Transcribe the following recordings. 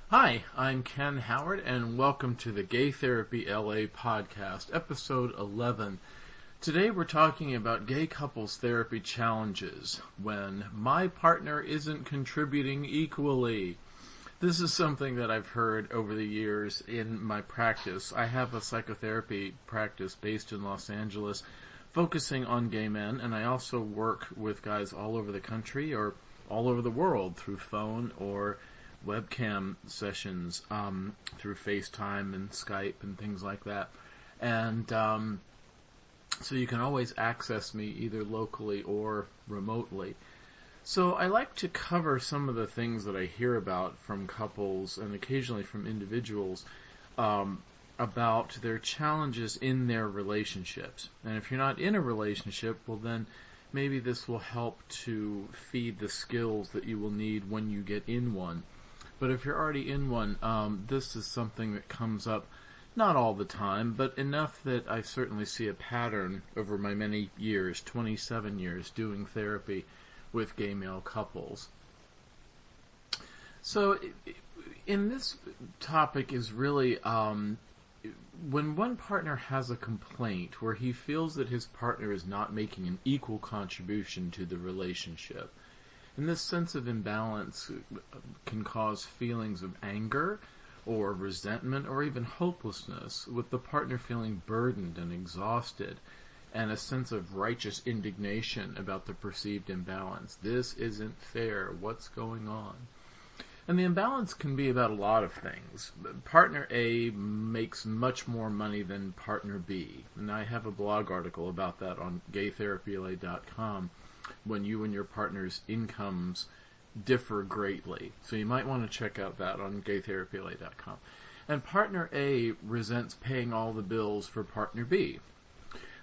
Hi, I'm Ken Howard, and welcome to the Gay Therapy LA podcast, episode 11. Today we're talking about gay couples therapy challenges when my partner isn't contributing equally. This is something that I've heard over the years in my practice. I have a psychotherapy practice based in Los Angeles focusing on gay men, and I also work with guys all over the country or all over the world through phone or webcam sessions, through FaceTime and Skype and things like that. And so you can always access me either locally or remotely. So I like to cover some of the things that I hear about from couples and occasionally from individuals about their challenges in their relationships. And if you're not in a relationship, well then maybe this will help to feed the skills that you will need when you get in one. But if you're already in one, this is something that comes up not all the time, but enough that I certainly see a pattern over my many years, 27 years, doing therapy with gay male couples. So in this topic is really when one partner has a complaint where he feels that his partner is not making an equal contribution to the relationship. And this sense of imbalance can cause feelings of anger or resentment or even hopelessness, with the partner feeling burdened and exhausted, and a sense of righteous indignation about the perceived imbalance. This isn't fair. What's going on? And the imbalance can be about a lot of things. Partner A makes much more money than partner B. And I have a blog article about that on gaytherapyla.com. when you and your partner's incomes differ greatly. So you might want to check out that on gaytherapyla.com. And partner A resents paying all the bills for partner B.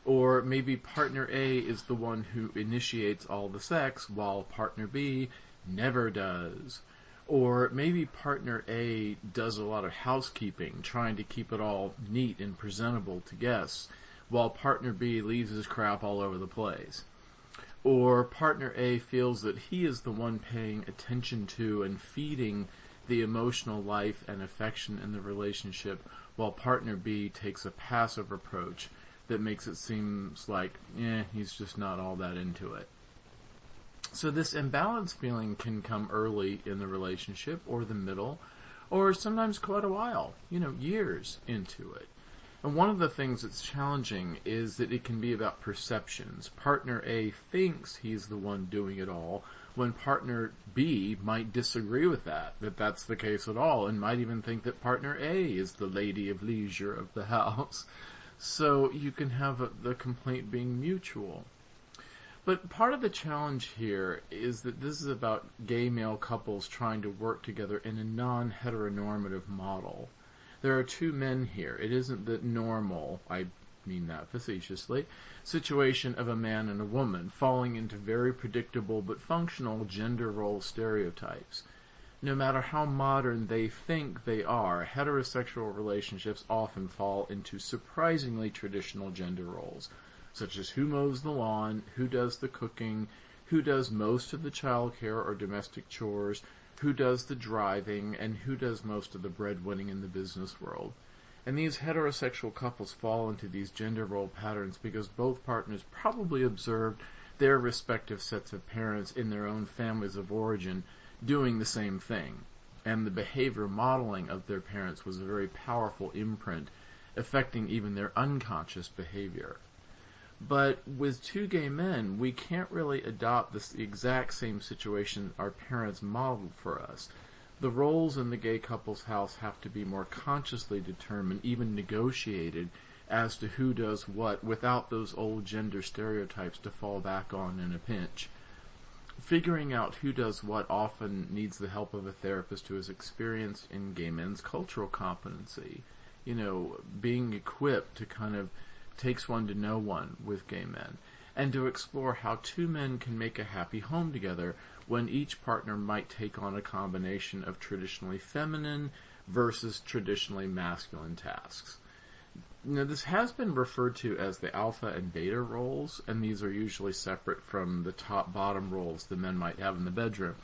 Or maybe partner A is the one who initiates all the sex while partner B never does. Or maybe partner A does a lot of housekeeping, trying to keep it all neat and presentable to guests, while partner B leaves his crap all over the place. Or partner A feels that he is the one paying attention to and feeding the emotional life and affection in the relationship, while partner B takes a passive approach that makes it seem like, he's just not all that into it. So this imbalance feeling can come early in the relationship, or the middle, or sometimes quite a while, years into it. And one of the things that's challenging is that it can be about perceptions. Partner A thinks he's the one doing it all, when partner B might disagree with that that's the case at all, and might even think that partner A is the lady of leisure of the house. So you can have the complaint being mutual. But part of the challenge here is that this is about gay male couples trying to work together in a non-heteronormative model. There are two men here. It isn't the normal, I mean that facetiously, situation of a man and a woman falling into very predictable but functional gender role stereotypes. No matter how modern they think they are, heterosexual relationships often fall into surprisingly traditional gender roles, such as who mows the lawn, who does the cooking, who does most of the childcare or domestic chores, who does the driving, and who does most of the breadwinning in the business world. And these heterosexual couples fall into these gender role patterns because both partners probably observed their respective sets of parents in their own families of origin doing the same thing. And the behavior modeling of their parents was a very powerful imprint, affecting even their unconscious behavior. But with two gay men, we can't really adopt this exact same situation our parents modeled for us. The roles in the gay couple's house have to be more consciously determined, even negotiated, as to who does what, without those old gender stereotypes to fall back on in a pinch. Figuring out who does what often needs the help of a therapist who is experienced in gay men's cultural competency. Being equipped to kind of takes one to know one with gay men, and to explore how two men can make a happy home together when each partner might take on a combination of traditionally feminine versus traditionally masculine tasks. Now, this has been referred to as the alpha and beta roles, and these are usually separate from the top-bottom roles the men might have in the bedroom.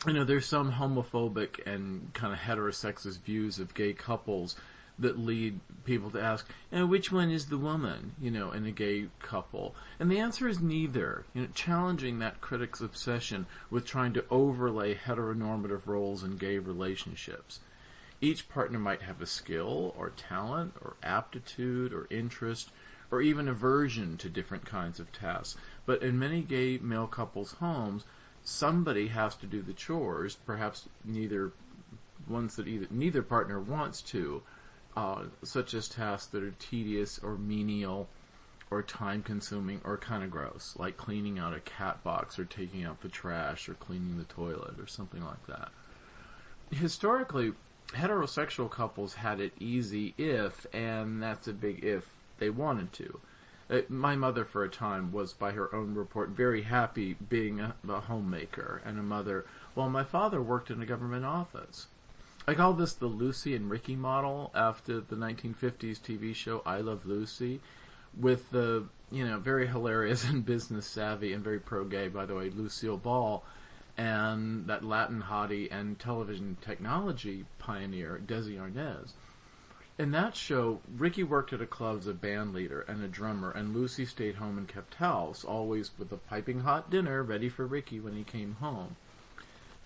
There's some homophobic and kind of heterosexist views of gay couples that lead people to ask, which one is the woman, in a gay couple? And the answer is neither. Challenging that critic's obsession with trying to overlay heteronormative roles in gay relationships. Each partner might have a skill or talent or aptitude or interest or even aversion to different kinds of tasks. But in many gay male couples' homes, somebody has to do the chores, perhaps neither partner wants to, such as tasks that are tedious or menial or time-consuming or kind of gross, like cleaning out a cat box or taking out the trash or cleaning the toilet or something like that. Historically, heterosexual couples had it easy if, and that's a big if, they wanted to. My mother, for a time, was, by her own report, very happy being a homemaker and a mother, while my father worked in a government office. I call this the Lucy and Ricky model after the 1950s TV show I Love Lucy, with the, very hilarious and business savvy and very pro-gay, by the way, Lucille Ball, and that Latin hottie and television technology pioneer, Desi Arnaz. In that show, Ricky worked at a club as a band leader and a drummer, and Lucy stayed home and kept house, always with a piping hot dinner ready for Ricky when he came home.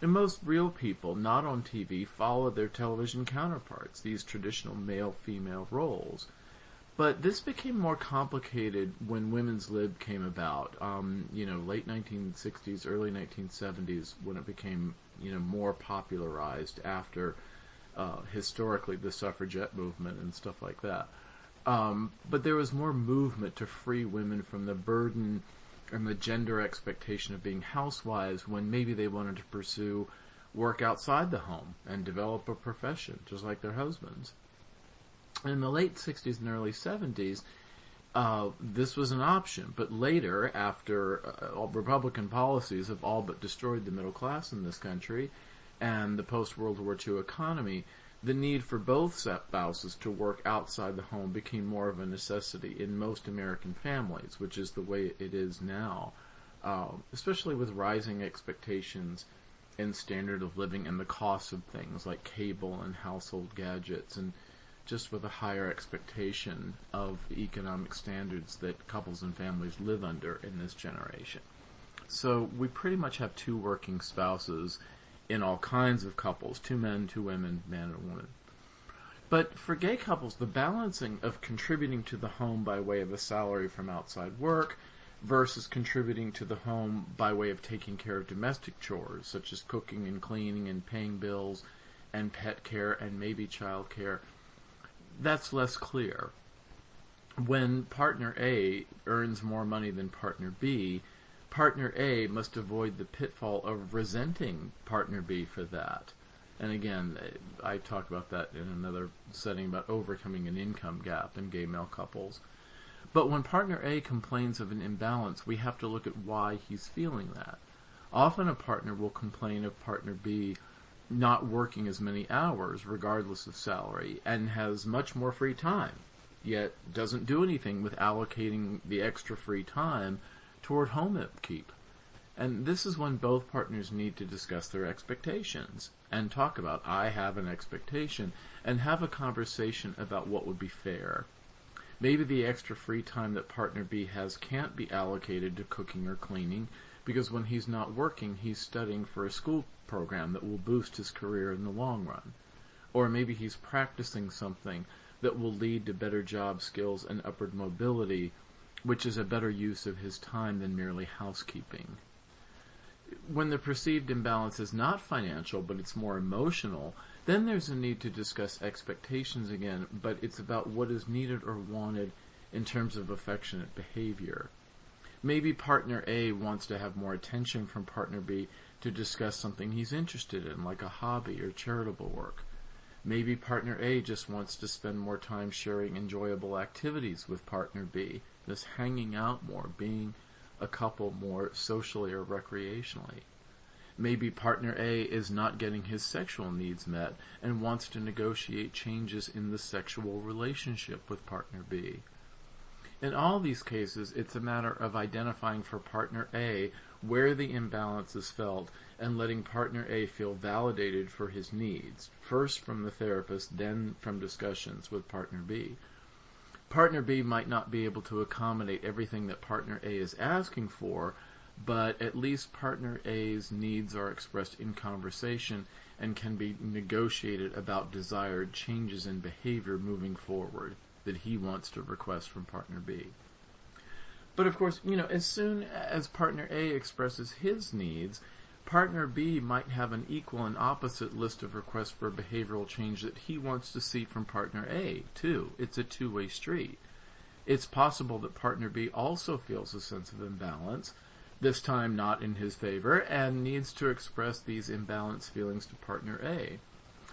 And most real people, not on TV, followed their television counterparts, these traditional male-female roles. But this became more complicated when women's lib came about, late 1960s, early 1970s, when it became, more popularized after, historically, the suffragette movement and stuff like that. But there was more movement to free women from the burden and the gender expectation of being housewives when maybe they wanted to pursue work outside the home and develop a profession, just like their husbands. In the late 60s and early 70s, this was an option, but later, after Republican policies have all but destroyed the middle class in this country and the post-World War II economy, the need for both spouses to work outside the home became more of a necessity in most American families, which is the way it is now, especially with rising expectations in standard of living and the cost of things like cable and household gadgets, and just with a higher expectation of the economic standards that couples and families live under in this generation. So we pretty much have two working spouses in all kinds of couples, 2 men, 2 women, man and woman. But for gay couples, the balancing of contributing to the home by way of a salary from outside work versus contributing to the home by way of taking care of domestic chores, such as cooking and cleaning and paying bills and pet care and maybe child care, that's less clear. When partner A earns more money than partner B, partner A must avoid the pitfall of resenting partner B for that. And again, I talk about that in another setting about overcoming an income gap in gay male couples. But when partner A complains of an imbalance, we have to look at why he's feeling that. Often a partner will complain of partner B not working as many hours, regardless of salary, and has much more free time, yet doesn't do anything with allocating the extra free time toward home upkeep. And this is when both partners need to discuss their expectations and talk about, I have an expectation, and have a conversation about what would be fair. Maybe the extra free time that partner B has can't be allocated to cooking or cleaning, because when he's not working, he's studying for a school program that will boost his career in the long run. Or maybe he's practicing something that will lead to better job skills and upward mobility, which is a better use of his time than merely housekeeping. When the perceived imbalance is not financial, but it's more emotional, then there's a need to discuss expectations again, but it's about what is needed or wanted in terms of affectionate behavior. Maybe partner A wants to have more attention from partner B to discuss something he's interested in, like a hobby or charitable work. Maybe partner A just wants to spend more time sharing enjoyable activities with partner B, thus hanging out more, being a couple more socially or recreationally. Maybe partner A is not getting his sexual needs met and wants to negotiate changes in the sexual relationship with partner B. In all these cases, it's a matter of identifying for partner A where the imbalance is felt and letting partner A feel validated for his needs, first from the therapist, then from discussions with partner B. Partner B might not be able to accommodate everything that partner A is asking for, but at least partner A's needs are expressed in conversation and can be negotiated about desired changes in behavior moving forward that he wants to request from partner B. But of course, as soon as partner A expresses his needs, partner B might have an equal and opposite list of requests for behavioral change that he wants to see from partner A, too. It's a two-way street. It's possible that partner B also feels a sense of imbalance, this time not in his favor, and needs to express these imbalanced feelings to partner A.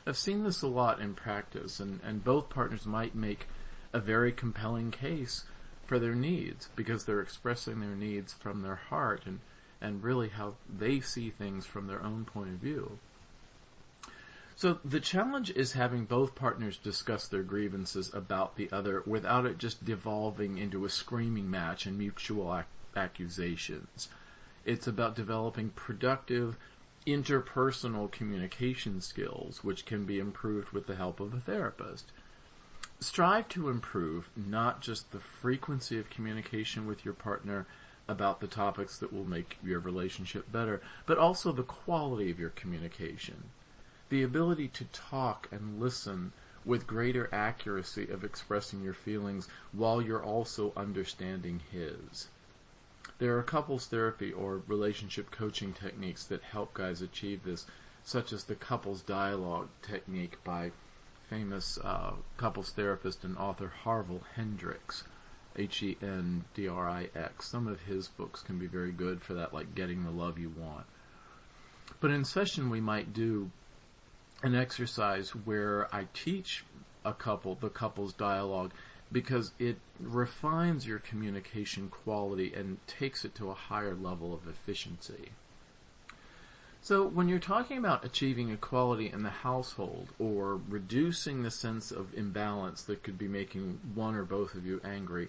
I've seen this a lot in practice, and both partners might make a very compelling case for their needs because they're expressing their needs from their heart and really how they see things from their own point of view. So the challenge is having both partners discuss their grievances about the other without it just devolving into a screaming match and mutual accusations. It's about developing productive interpersonal communication skills, which can be improved with the help of a therapist. Strive to improve not just the frequency of communication with your partner about the topics that will make your relationship better, but also the quality of your communication. The ability to talk and listen with greater accuracy of expressing your feelings while you're also understanding his. There are couples therapy or relationship coaching techniques that help guys achieve this, such as the couples dialogue technique by famous couples therapist and author Harville Hendrix, Hendrix. Some of his books can be very good for that, like Getting the Love You Want. But in session we might do an exercise where I teach the couple's dialogue, because it refines your communication quality and takes it to a higher level of efficiency. So when you're talking about achieving equality in the household or reducing the sense of imbalance that could be making one or both of you angry,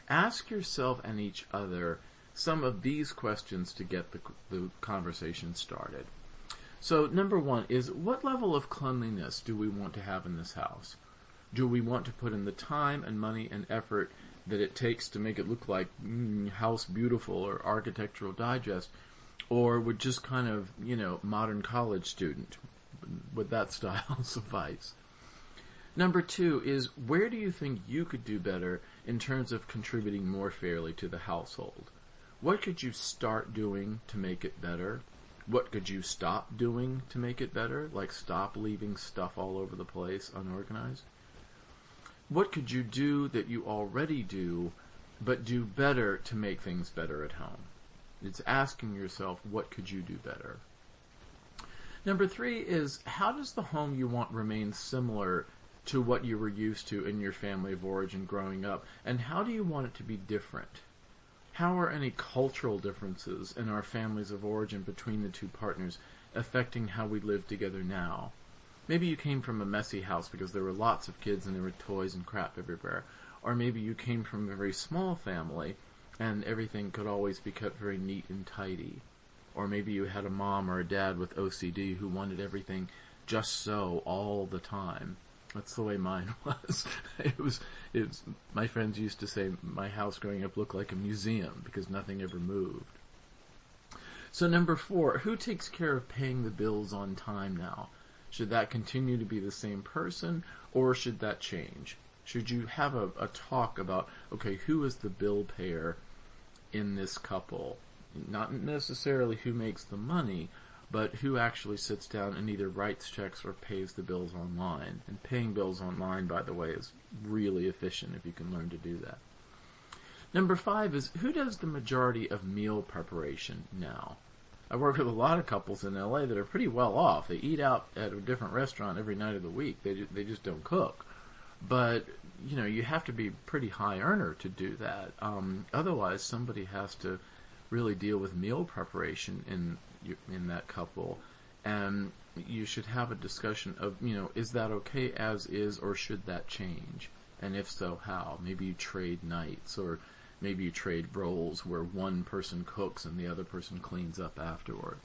ask yourself and each other some of these questions to get the conversation started. So number one is, what level of cleanliness do we want to have in this house? Do we want to put in the time and money and effort that it takes to make it look like House Beautiful or Architectural Digest? Or would just kind of, modern college student, would that style suffice? Number two is, where do you think you could do better in terms of contributing more fairly to the household? What could you start doing to make it better? What could you stop doing to make it better? Like stop leaving stuff all over the place unorganized? What could you do that you already do, but do better to make things better at home? It's asking yourself, what could you do better? Number three is, how does the home you want remain similar to what you were used to in your family of origin growing up? And how do you want it to be different? How are any cultural differences in our families of origin between the two partners affecting how we live together now? Maybe you came from a messy house because there were lots of kids and there were toys and crap everywhere. Or maybe you came from a very small family and everything could always be kept very neat and tidy. Or maybe you had a mom or a dad with OCD who wanted everything just so all the time. That's the way mine was. It was my friends used to say my house growing up looked like a museum because nothing ever moved. So number four, who takes care of paying the bills on time now? Should that continue to be the same person, or should that change? Should you have a talk about, okay, who is the bill payer in this couple? Not necessarily who makes the money, but who actually sits down and either writes checks or pays the bills online. And paying bills online, by the way, is really efficient if you can learn to do that. Number five is, who does the majority of meal preparation now? I work with a lot of couples in LA that are pretty well off. They eat out at a different restaurant every night of the week. They just don't cook. But, you have to be a pretty high earner to do that. Otherwise, somebody has to really deal with meal preparation in that couple. And you should have a discussion of, is that okay as is, or should that change? And if so, how? Maybe you trade nights, or maybe you trade roles where one person cooks and the other person cleans up afterward.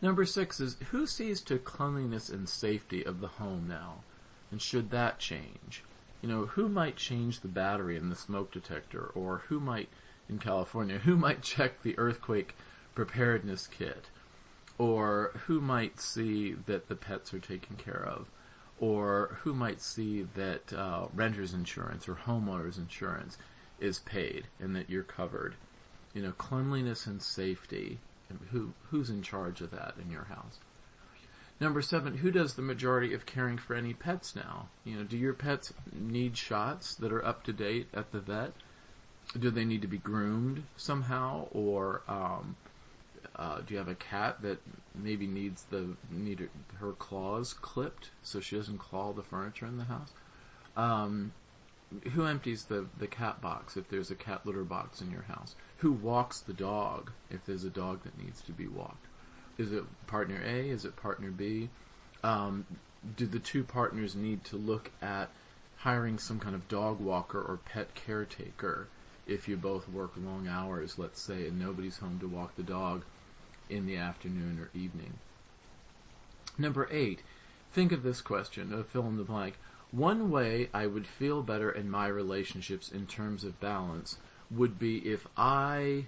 Number 6 is, who sees to cleanliness and safety of the home now? And should that change? Who might change the battery in the smoke detector? Or who might, in California, who might check the earthquake preparedness kit? Or who might see that the pets are taken care of? Or who might see that renter's insurance or homeowner's insurance is paid and that you're covered? Cleanliness and safety. Who's in charge of that in your house? Number 7, who does the majority of caring for any pets now? Do your pets need shots that are up to date at the vet? Do they need to be groomed somehow? Or do you have a cat that maybe needs her claws clipped so she doesn't claw the furniture in the house? Who empties the cat box if there's a cat litter box in your house? Who walks the dog if there's a dog that needs to be walked? Is it partner A? Is it partner B? Do the two partners need to look at hiring some kind of dog walker or pet caretaker if you both work long hours, let's say, and nobody's home to walk the dog in the afternoon or evening? Number 8, think of this question, fill in the blank. One way I would feel better in my relationships in terms of balance would be if I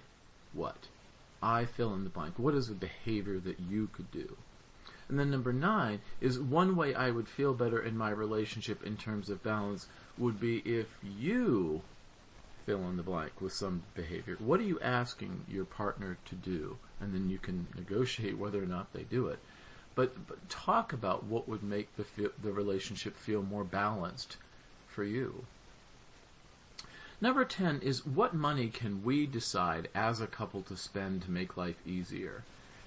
fill in the blank. What is a behavior that you could do? And then number 9 is, one way I would feel better in my relationship in terms of balance would be if you fill in the blank with some behavior. What are you asking your partner to do? And then you can negotiate whether or not they do it. But talk about what would make the relationship feel more balanced for you. Number 10 is, what money can we decide as a couple to spend to make life easier?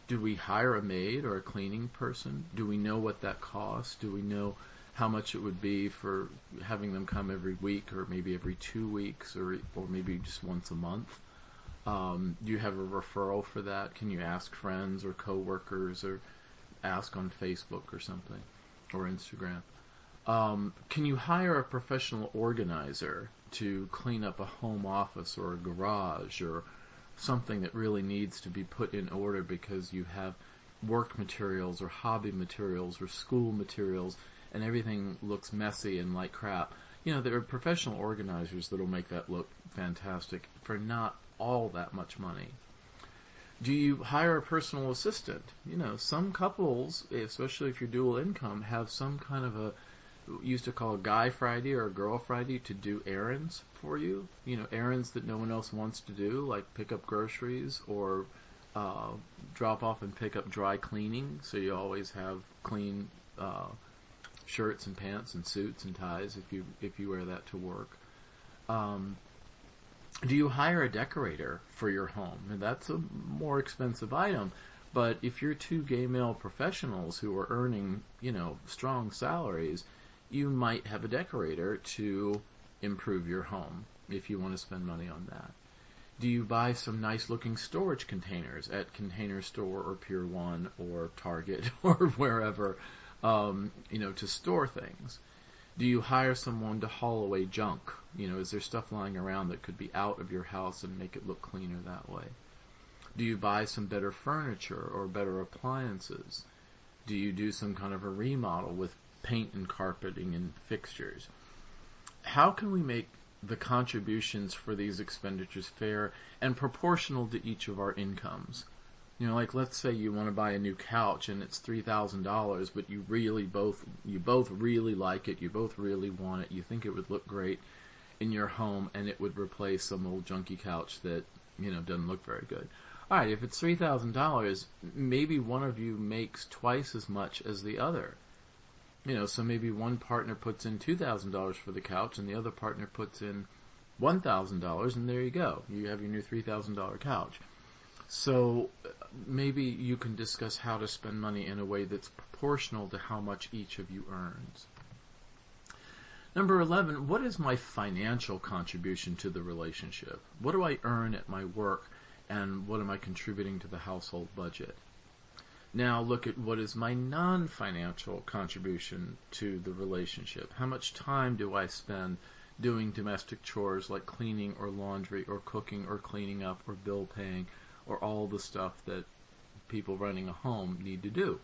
Do we hire a maid or a cleaning person? Do we know what that costs? Do we know how much it would be for having them come every week, or maybe every 2 weeks, or maybe just once a month? Do you have a referral for that? Can you ask friends or coworkers, or ask on Facebook or something, or Instagram? Can you hire a professional organizer to clean up a home office or a garage or something that really needs to be put in order because you have work materials or hobby materials or school materials and everything looks messy and like crap? There are professional organizers that will make that look fantastic for not all that much money. Do you hire a personal assistant? Some couples, especially if you're dual income, have some kind of used to call a guy Friday or a girl Friday to do errands for you. Errands that no one else wants to do, like pick up groceries or drop off and pick up dry cleaning, so you always have clean shirts and pants and suits and ties if you wear that to work. Do you hire a decorator for your home? And that's a more expensive item, but if you're two gay male professionals who are earning, strong salaries, you might have a decorator to improve your home if you want to spend money on that. Do you buy some nice looking storage containers at Container Store or Pier 1 or Target or wherever, to store things? Do you hire someone to haul away junk? Is there stuff lying around that could be out of your house and make it look cleaner that way? Do you buy some better furniture or better appliances? Do you do some kind of a remodel with paint and carpeting and fixtures? How can we make the contributions for these expenditures fair and proportional to each of our incomes? Like let's say you want to buy a new couch and it's $3,000, but you both really like it, you both really want it, you think it would look great in your home and it would replace some old junky couch that, doesn't look very good. Alright, if it's $3,000, maybe one of you makes twice as much as the other. So maybe one partner puts in $2,000 for the couch and the other partner puts in $1,000, and there you go. You have your new $3,000 couch. So maybe you can discuss how to spend money in a way that's proportional to how much each of you earns. Number 11, what is my financial contribution to the relationship? What do I earn at my work, and what am I contributing to the household budget? Now look at what is my non-financial contribution to the relationship. How much time do I spend doing domestic chores like cleaning or laundry or cooking or cleaning up or bill paying or all the stuff that people running a home need to do?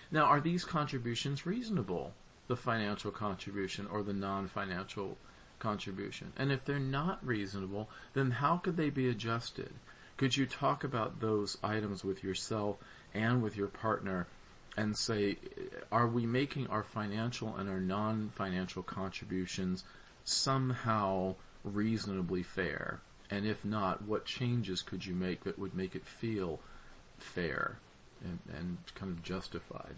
Now, are these contributions reasonable? The financial contribution or the non-financial contribution? And if they're not reasonable, then how could they be adjusted? Could you talk about those items with yourself and with your partner and say, are we making our financial and our non-financial contributions somehow reasonably fair? And if not, what changes could you make that would make it feel fair and kind of justified?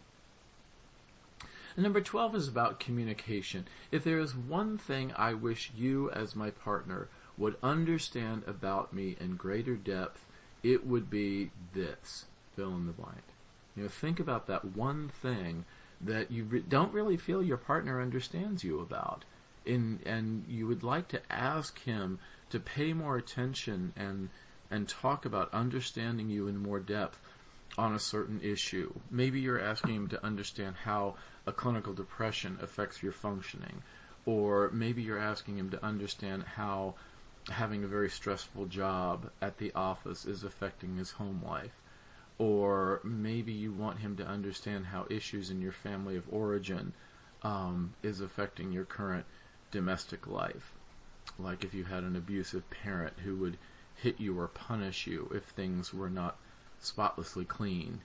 And number 12 is about communication. If there is one thing I wish you as my partner would understand about me in greater depth, it would be this. Fill in the blank. Think about that one thing that you don't really feel your partner understands you about. And you would like to ask him to pay more attention and talk about understanding you in more depth on a certain issue. Maybe you're asking him to understand how a clinical depression affects your functioning. Or maybe you're asking him to understand how having a very stressful job at the office is affecting his home life. Or maybe you want him to understand how issues in your family of origin is affecting your current domestic life. Like if you had an abusive parent who would hit you or punish you if things were not spotlessly clean,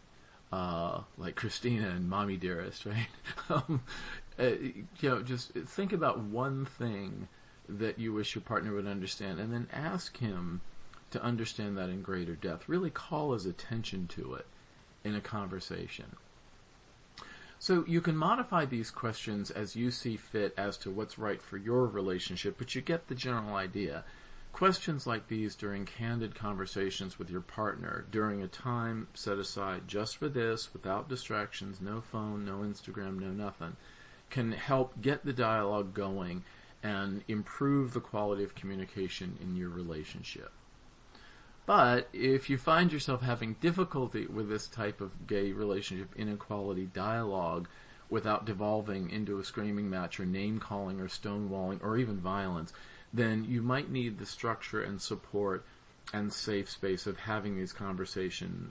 like Christina and Mommy Dearest, right? Just think about one thing that you wish your partner would understand, and then ask him to understand that in greater depth. Really call his attention to it in a conversation. So you can modify these questions as you see fit as to what's right for your relationship, but you get the general idea. Questions like these during candid conversations with your partner, during a time set aside just for this, without distractions, no phone, no Instagram, no nothing, can help get the dialogue going and improve the quality of communication in your relationship. But if you find yourself having difficulty with this type of gay relationship inequality dialogue without devolving into a screaming match or name-calling or stonewalling or even violence, then you might need the structure and support and safe space of having these conversations,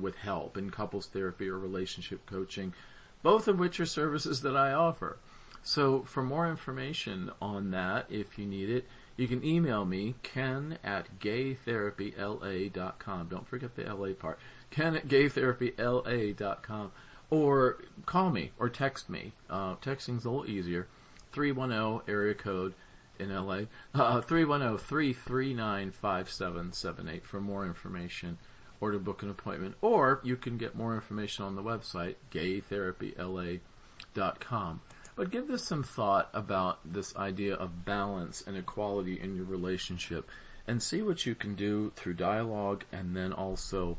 with help in couples therapy or relationship coaching, both of which are services that I offer. So for more information on that, if you need it, you can email me, ken@gaytherapyla.com. Don't forget the LA part. ken@gaytherapyla.com. Or call me or text me. Texting's a little easier. 310 area code in LA. 310-339-5778 for more information or to book an appointment. Or you can get more information on the website, gaytherapyla.com. But give this some thought about this idea of balance and equality in your relationship and see what you can do through dialogue, and then also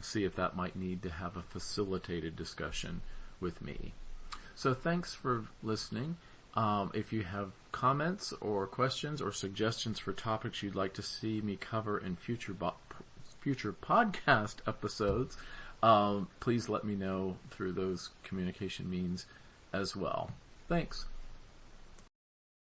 see if that might need to have a facilitated discussion with me. So thanks for listening. If you have comments or questions or suggestions for topics you'd like to see me cover in future podcast episodes, please let me know through those communication means as well. Thanks.